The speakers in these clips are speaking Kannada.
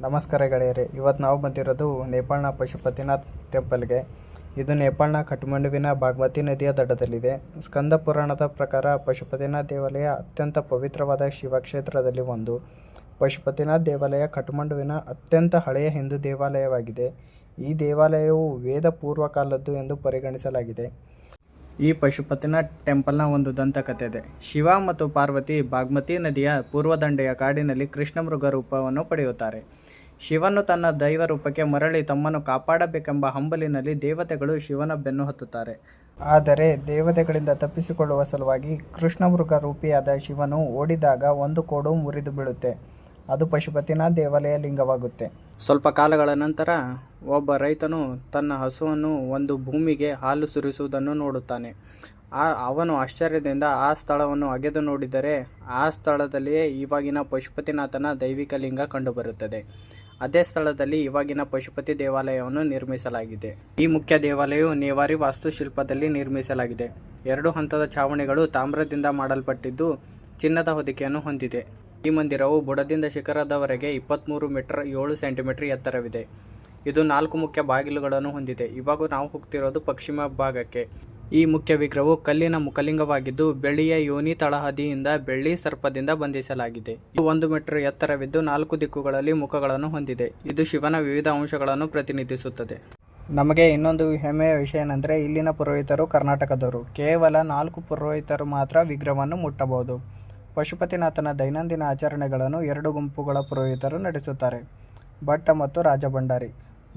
ನಮಸ್ಕಾರ ಗೆಳೆಯರೇ, ಇವತ್ತು ನಾವು ಬಂದಿರೋದು ನೇಪಾಳನ ಪಶುಪತಿನಾಥ್ ಟೆಂಪಲ್ಗೆ. ಇದು ನೇಪಾಳನ ಕಠ್ಮಂಡುವಿನ ಬಾಗ್ಮತಿ ನದಿಯ ದಡದಲ್ಲಿದೆ. ಸ್ಕಂದ ಪುರಾಣದ ಪ್ರಕಾರ ಪಶುಪತಿನಾಥ್ ದೇವಾಲಯ ಅತ್ಯಂತ ಪವಿತ್ರವಾದ ಶಿವಕ್ಷೇತ್ರದಲ್ಲಿ ಒಂದು. ಪಶುಪತಿನಾಥ್ ದೇವಾಲಯ ಕಠ್ಮಂಡುವಿನ ಅತ್ಯಂತ ಹಳೆಯ ಹಿಂದೂ ದೇವಾಲಯವಾಗಿದೆ. ಈ ದೇವಾಲಯವು ವೇದ ಪೂರ್ವ ಕಾಲದ್ದು ಎಂದು ಪರಿಗಣಿಸಲಾಗಿದೆ. ಈ ಪಶುಪತಿನಾಥ್ ಟೆಂಪಲ್ನ ಒಂದು ದಂತಕಥೆ ಇದೆ. ಶಿವ ಮತ್ತು ಪಾರ್ವತಿ ಬಾಗ್ಮತಿ ನದಿಯ ಪೂರ್ವದಂಡೆಯ ಕಾಡಿನಲ್ಲಿ ಕೃಷ್ಣ ಮೃಗ ರೂಪವನ್ನು ಪಡೆಯುತ್ತಾರೆ. ಶಿವನು ತನ್ನ ದೈವ ರೂಪಕ್ಕೆ ಮರಳಿ ತಮ್ಮನ್ನು ಕಾಪಾಡಬೇಕೆಂಬ ಹಂಬಲಿನಲ್ಲಿ ದೇವತೆಗಳು ಶಿವನ ಬೆನ್ನು ಹತ್ತುತ್ತಾರೆ. ಆದರೆ ದೇವತೆಗಳಿಂದ ತಪ್ಪಿಸಿಕೊಳ್ಳುವ ಸಲುವಾಗಿ ಕೃಷ್ಣ ಮೃಗ ರೂಪಿಯಾದ ಶಿವನು ಓಡಿದಾಗ ಒಂದು ಕೋಡು ಮುರಿದು ಬೀಳುತ್ತೆ. ಅದು ಪಶುಪತಿನಾಥ್ ದೇವಾಲಯ ಲಿಂಗವಾಗುತ್ತೆ. ಸ್ವಲ್ಪ ಕಾಲಗಳ ನಂತರ ಒಬ್ಬ ರೈತನು ತನ್ನ ಹಸುವನ್ನು ಒಂದು ಭೂಮಿಗೆ ಹಾಲು ಸುರಿಸುವುದನ್ನು ನೋಡುತ್ತಾನೆ. ಅವನು ಆಶ್ಚರ್ಯದಿಂದ ಆ ಸ್ಥಳವನ್ನು ಅಗೆದು ನೋಡಿದರೆ ಆ ಸ್ಥಳದಲ್ಲಿಯೇ ಇವಾಗಿನ ಪಶುಪತಿನಾಥನ ದೈವಿಕ ಲಿಂಗ ಕಂಡುಬರುತ್ತದೆ. ಅದೇ ಸ್ಥಳದಲ್ಲಿ ಇವಾಗಿನ ಪಶುಪತಿ ದೇವಾಲಯವನ್ನು ನಿರ್ಮಿಸಲಾಗಿದೆ. ಈ ಮುಖ್ಯ ದೇವಾಲಯವು ನೇವಾರಿ ವಾಸ್ತುಶಿಲ್ಪದಲ್ಲಿ ನಿರ್ಮಿಸಲಾಗಿದೆ. 2 ಹಂತದ ಛಾವಣಿಗಳು ತಾಮ್ರದಿಂದ ಮಾಡಲ್ಪಟ್ಟಿದ್ದು ಚಿನ್ನದ ಹೊದಿಕೆಯನ್ನು ಹೊಂದಿದೆ. ಈ ಮಂದಿರವು ಬುಡದಿಂದ ಶಿಖರದವರೆಗೆ 23 ಮೀಟರ್ 7 ಸೆಂಟಿಮೀಟರ್ ಎತ್ತರವಿದೆ. ಇದು 4 ಮುಖ್ಯ ಬಾಗಿಲುಗಳನ್ನು ಹೊಂದಿದೆ. ಇವಾಗ ನಾವು ಹೋಗ್ತಿರೋದು ಪಶ್ಚಿಮ ಭಾಗಕ್ಕೆ. ಈ ಮುಖ್ಯ ವಿಗ್ರಹವು ಕಲ್ಲಿನ ಮುಖಲಿಂಗವಾಗಿದ್ದು ಬೆಳ್ಳಿಯ ಯೋನಿ ತಳಹದಿಯಿಂದ ಬೆಳ್ಳಿ ಸರ್ಪದಿಂದ ಬಂಧಿಸಲಾಗಿದೆ. ಇದು 1 ಮೀಟರ್ ಎತ್ತರವಿದ್ದು 4 ದಿಕ್ಕುಗಳಲ್ಲಿ ಮುಖಗಳನ್ನು ಹೊಂದಿದೆ. ಇದು ಶಿವನ ವಿವಿಧ ಅಂಶಗಳನ್ನು ಪ್ರತಿನಿಧಿಸುತ್ತದೆ. ನಮಗೆ ಇನ್ನೊಂದು ಹೆಮ್ಮೆಯ ವಿಷಯ ಏನೆಂದರೆ ಇಲ್ಲಿನ ಪುರೋಹಿತರು ಕರ್ನಾಟಕದವರು. ಕೇವಲ 4 ಪುರೋಹಿತರು ಮಾತ್ರ ವಿಗ್ರಹವನ್ನು ಮುಟ್ಟಬಹುದು. ಪಶುಪತಿನಾಥನ ದೈನಂದಿನ ಆಚರಣೆಗಳನ್ನು 2 ಗುಂಪುಗಳ ಪುರೋಹಿತರು ನಡೆಸುತ್ತಾರೆ, ಭಟ್ಟ ಮತ್ತು ರಾಜಭಂಡಾರಿ.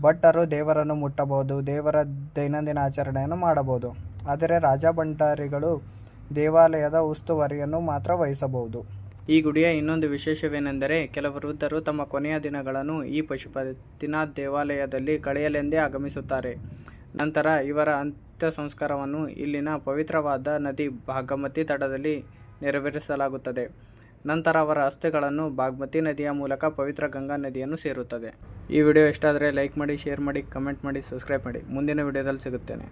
ಭಟ್ಟರು ದೇವರನ್ನು ಮುಟ್ಟಬಹುದು, ದೇವರ ದೈನಂದಿನ ಆಚರಣೆಯನ್ನು ಮಾಡಬಹುದು. ಆದರೆ ರಾಜಭಂಡಾರಿಗಳು ದೇವಾಲಯದ ಉಸ್ತುವಾರಿಯನ್ನು ಮಾತ್ರ ವಹಿಸಬಹುದು. ಈ ಗುಡಿಯ ಇನ್ನೊಂದು ವಿಶೇಷವೇನೆಂದರೆ ಕೆಲವು ವೃದ್ಧರು ತಮ್ಮ ಕೊನೆಯ ದಿನಗಳನ್ನು ಈ ಪಶುಪತಿನಾಥ್ ದೇವಾಲಯದಲ್ಲಿ ಕಳೆಯಲೆಂದೇ ಆಗಮಿಸುತ್ತಾರೆ. ನಂತರ ಇವರ ಅಂತ್ಯ ಸಂಸ್ಕಾರವನ್ನು ಇಲ್ಲಿನ ಪವಿತ್ರವಾದ ನದಿ ಬಾಗಮತಿ ತಟದಲ್ಲಿ ನೆರವೇರಿಸಲಾಗುತ್ತದೆ. ನಂತರ ಅವರ ಅಸ್ಥಿಗಳನ್ನು ಬಾಗ್ಮತಿ ನದಿಯ ಮೂಲಕ ಪವಿತ್ರ ಗಂಗಾ ನದಿಯನ್ನು ಸೇರುತ್ತದೆ. ಈ ವಿಡಿಯೋ ಇಷ್ಟ ಆದರೆ ಲೈಕ್ ಮಾಡಿ, ಶೇರ್ ಮಾಡಿ, ಕಮೆಂಟ್ ಮಾಡಿ, ಸಬ್ಸ್ಕ್ರೈಬ್ ಮಾಡಿ. ಮುಂದಿನ ವಿಡಿಯೋದಲ್ಲಿ ಸಿಗುತ್ತೇನೆ.